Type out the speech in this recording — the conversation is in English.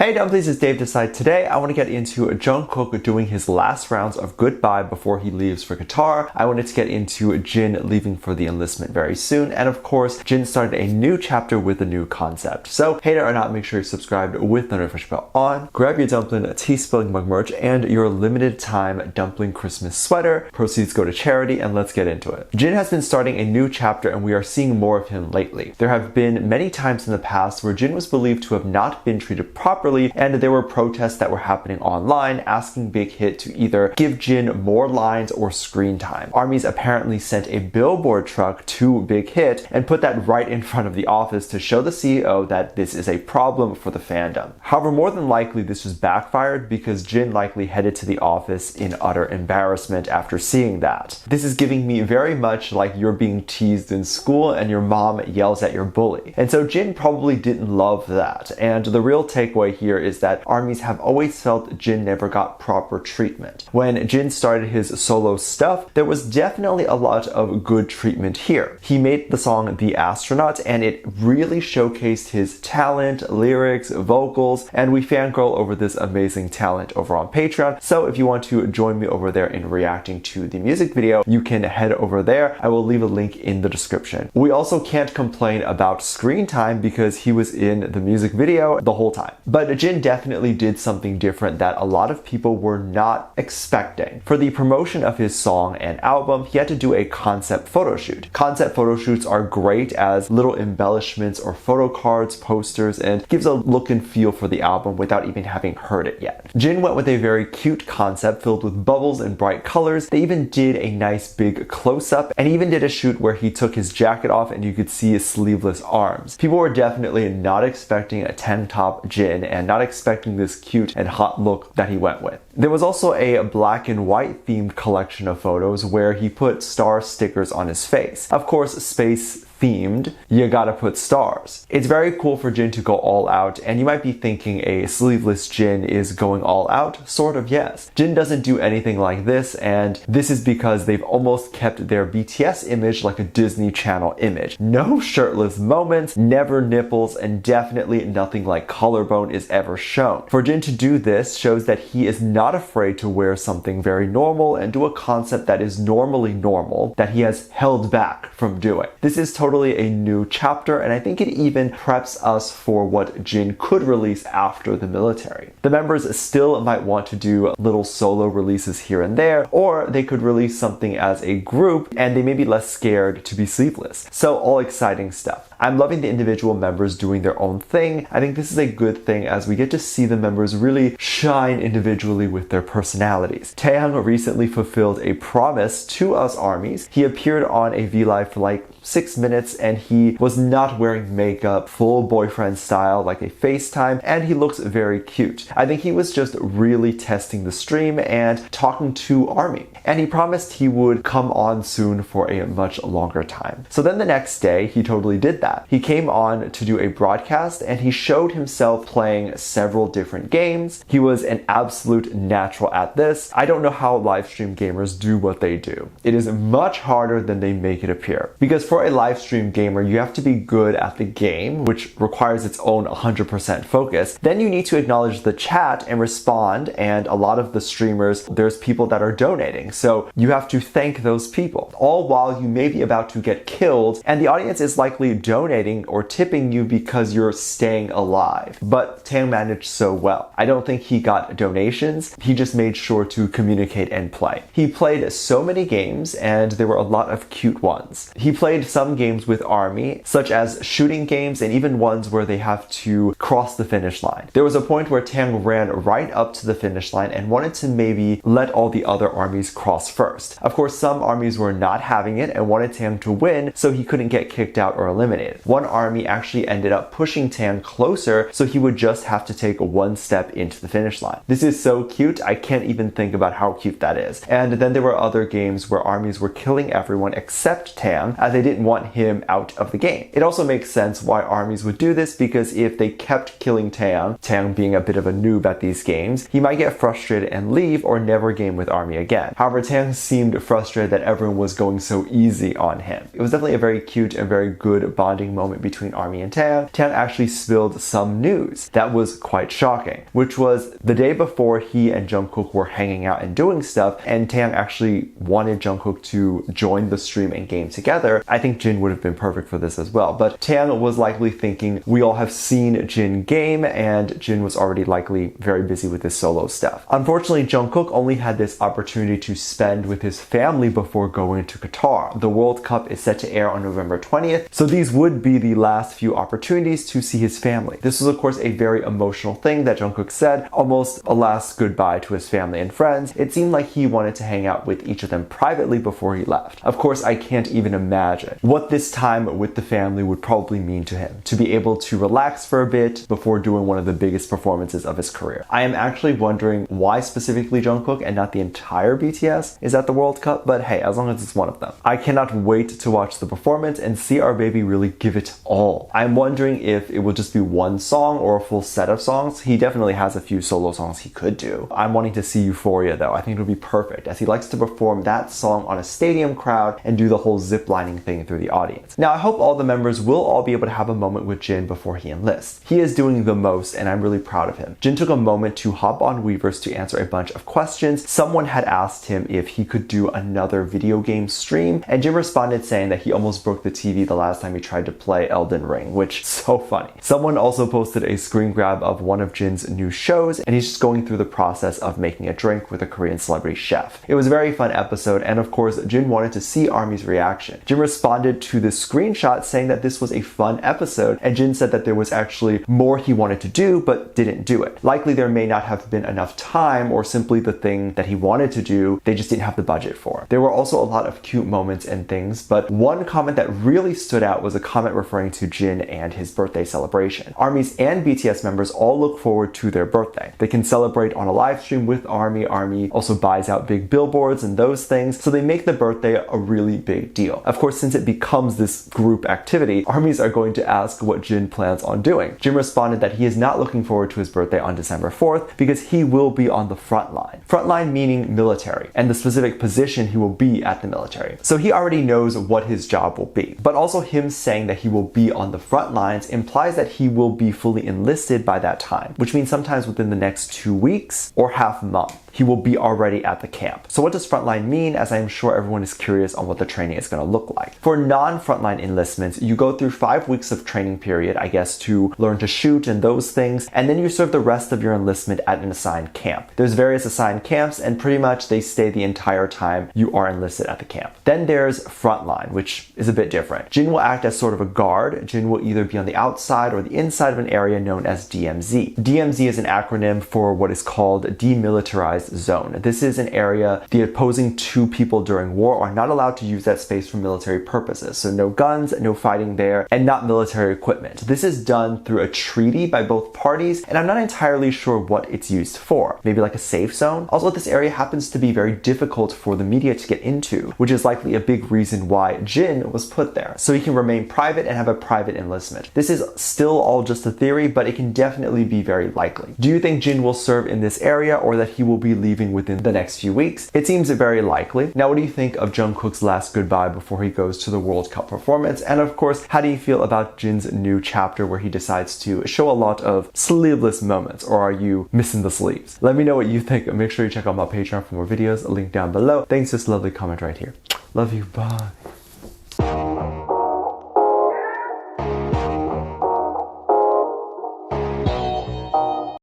Hey Dumplings, it's Dave Decide. Today I want to get into Jung Kook doing his last rounds of goodbye before he leaves for Qatar. I wanted to get into Jin leaving for the enlistment very soon, and of course Jin started a new chapter with a new concept. So hater or not, make sure you're subscribed with the notification bell on. Grab your dumpling tea spilling mug merch and your limited time dumpling Christmas sweater. Proceeds go to charity, and let's get into it. Jin has been starting a new chapter and we are seeing more of him lately. There have been many times in the past where Jin was believed to have not been treated properly, and there were protests that were happening online asking Big Hit to either give Jin more lines or screen time. Armies apparently sent a billboard truck to Big Hit and put that right in front of the office to show the CEO that this is a problem for the fandom. However, more than likely this was backfired because Jin likely headed to the office in utter embarrassment after seeing that. This is giving me very much like you're being teased in school and your mom yells at your bully. And so Jin probably didn't love that, and the real takeaway here is that armies have always felt Jin never got proper treatment. When Jin started his solo stuff, there was definitely a lot of good treatment here. He made the song The Astronaut, and it really showcased his talent, lyrics, vocals, and we fangirl over this amazing talent over on Patreon. So if you want to join me over there in reacting to the music video, you can head over there. I will leave a link in the description. We also can't complain about screen time because he was in the music video the whole time. But Jin definitely did something different that a lot of people were not expecting. For the promotion of his song and album, he had to do a concept photo shoot. Concept photo shoots are great as little embellishments or photo cards, posters, and gives a look and feel for the album without even having heard it yet. Jin went with a very cute concept filled with bubbles and bright colors. They even did a nice big close-up and even did a shoot where he took his jacket off and you could see his sleeveless arms. People were definitely not expecting a tank top Jin and not expecting this cute and hot look that he went with. There was also a black and white themed collection of photos where he put star stickers on his face. Of course, space themed, you gotta put stars. It's very cool for Jin to go all out, and you might be thinking a sleeveless Jin is going all out. Sort of, yes. Jin doesn't do anything like this, and this is because they've almost kept their BTS image like a Disney Channel image. No shirtless moments, never nipples, and definitely nothing like collarbone is ever shown. For Jin to do this shows that he is not afraid to wear something very normal and do a concept that is normally normal that he has held back from doing. This is totally a new chapter, and I think it even preps us for what Jin could release after the military. The members still might want to do little solo releases here and there, or they could release something as a group and they may be less scared to be sleeveless. So all exciting stuff. I'm loving the individual members doing their own thing. I think this is a good thing as we get to see the members really shine individually with their personalities. Taeyang recently fulfilled a promise to us armies. He appeared on a V-Live for like 6 minutes and he was not wearing makeup, full boyfriend style like a FaceTime, and he looks very cute. I think he was just really testing the stream and talking to ARMY. And he promised he would come on soon for a much longer time. So then the next day, he totally did that. He came on to do a broadcast and he showed himself playing several different games. He was an absolute natural at this. I don't know how live stream gamers do what they do. It is much harder than they make it appear. Because for a live stream gamer, you have to be good at the game, which requires its own 100% focus. Then you need to acknowledge the chat and respond, and a lot of the streamers, there's people that are donating. So you have to thank those people, all while you may be about to get killed, and the audience is likely donating or tipping you because you're staying alive. But Taeyang managed so well. I don't think he got donations, he just made sure to communicate and play. He played so many games, and there were a lot of cute ones. He played some games with ARMY, such as shooting games and even ones where they have to cross the finish line. There was a point where Taeyang ran right up to the finish line and wanted to maybe let all the other armies cross first. Of course, some armies were not having it and wanted Taeyang to win so he couldn't get kicked out or eliminated. One army actually ended up pushing Taeyang closer so he would just have to take one step into the finish line. This is so cute, I can't even think about how cute that is. And then there were other games where armies were killing everyone except Taeyang as they didn't want him out of the game. It also makes sense why armies would do this because if they kept killing Taeyang being a bit of a noob at these games, he might get frustrated and leave or never game with ARMY again. However, Taeyang seemed frustrated that everyone was going so easy on him. It was definitely a very cute and very good bond bonding moment between Army and Taeyang, Taeyang actually spilled some news that was quite shocking, which was the day before he and Jung Kook were hanging out and doing stuff, and Taeyang actually wanted Jung Kook to join the stream and game together. I think Jin would have been perfect for this as well, but Taeyang was likely thinking we all have seen Jin game, and Jin was already likely very busy with his solo stuff. Unfortunately, Jung Kook only had this opportunity to spend with his family before going to Qatar. The World Cup is set to air on November 20th, so these would be the last few opportunities to see his family. This was of course a very emotional thing that Jung Kook said, almost a last goodbye to his family and friends. It seemed like he wanted to hang out with each of them privately before he left. Of course, I can't even imagine what this time with the family would probably mean to him, to be able to relax for a bit before doing one of the biggest performances of his career. I am actually wondering why specifically Jung Kook and not the entire BTS is at the World Cup, but hey, as long as it's one of them. I cannot wait to watch the performance and see our baby really give it all. I'm wondering if it will just be one song or a full set of songs. He definitely has a few solo songs he could do. I'm wanting to see Euphoria though. I think it would be perfect, as he likes to perform that song on a stadium crowd and do the whole ziplining thing through the audience. Now, I hope all the members will all be able to have a moment with Jin before he enlists. He is doing the most, and I'm really proud of him. Jin took a moment to hop on weverse to answer a bunch of questions. Someone had asked him if he could do another video game stream, and Jin responded saying that he almost broke the TV the last time he tried to play Elden Ring, which is so funny. Someone also posted a screen grab of one of Jin's new shows, and he's just going through the process of making a drink with a Korean celebrity chef. It was a very fun episode, and of course, Jin wanted to see Army's reaction. Jin responded to this screenshot saying that this was a fun episode, and Jin said that there was actually more he wanted to do, but didn't do it. Likely there may not have been enough time, or simply the thing that he wanted to do, they just didn't have the budget for. There were also a lot of cute moments and things, but one comment that really stood out was a comment referring to Jin and his birthday celebration. Army's and BTS members all look forward to their birthday. They can celebrate on a live stream with Army. Army also buys out big billboards and those things, so they make the birthday a really big deal. Of course, since it becomes this group activity, Armies are going to ask what Jin plans on doing. Jin responded that he is not looking forward to his birthday on December 4th because he will be on the front line. Front line meaning military, and the specific position he will be at the military. So he already knows what his job will be. But also him saying that he will be on the front lines implies that he will be fully enlisted by that time, which means sometimes within the next 2 weeks or half month. He will be already at the camp. So what does frontline mean, as I'm sure everyone is curious on what the training is going to look like. For non-frontline enlistments, you go through 5 weeks of training period, I guess, to learn to shoot and those things, and then you serve the rest of your enlistment at an assigned camp. There's various assigned camps, and pretty much they stay the entire time you are enlisted at the camp. Then there's frontline, which is a bit different. Jin will act as sort of a guard. Jin will either be on the outside or the inside of an area known as DMZ. DMZ is an acronym for what is called demilitarized zone. This is an area the opposing two people during war are not allowed to use that space for military purposes. So no guns, no fighting there, and not military equipment. This is done through a treaty by both parties, and I'm not entirely sure what it's used for. Maybe like a safe zone? Also, this area happens to be very difficult for the media to get into, which is likely a big reason why Jin was put there, so he can remain private and have a private enlistment. This is still all just a theory, but it can definitely be very likely. Do you think Jin will serve in this area, or that he will be leaving within the next few weeks? It seems very likely. Now, what do you think of Jung Kook's last goodbye before he goes to the World Cup performance? And of course, how do you feel about Jin's new chapter where he decides to show a lot of sleeveless moments, or are you missing the sleeves? Let me know what you think. Make sure you check out my Patreon for more videos, a link down below. Thanks for this lovely comment right here. Love you, bye.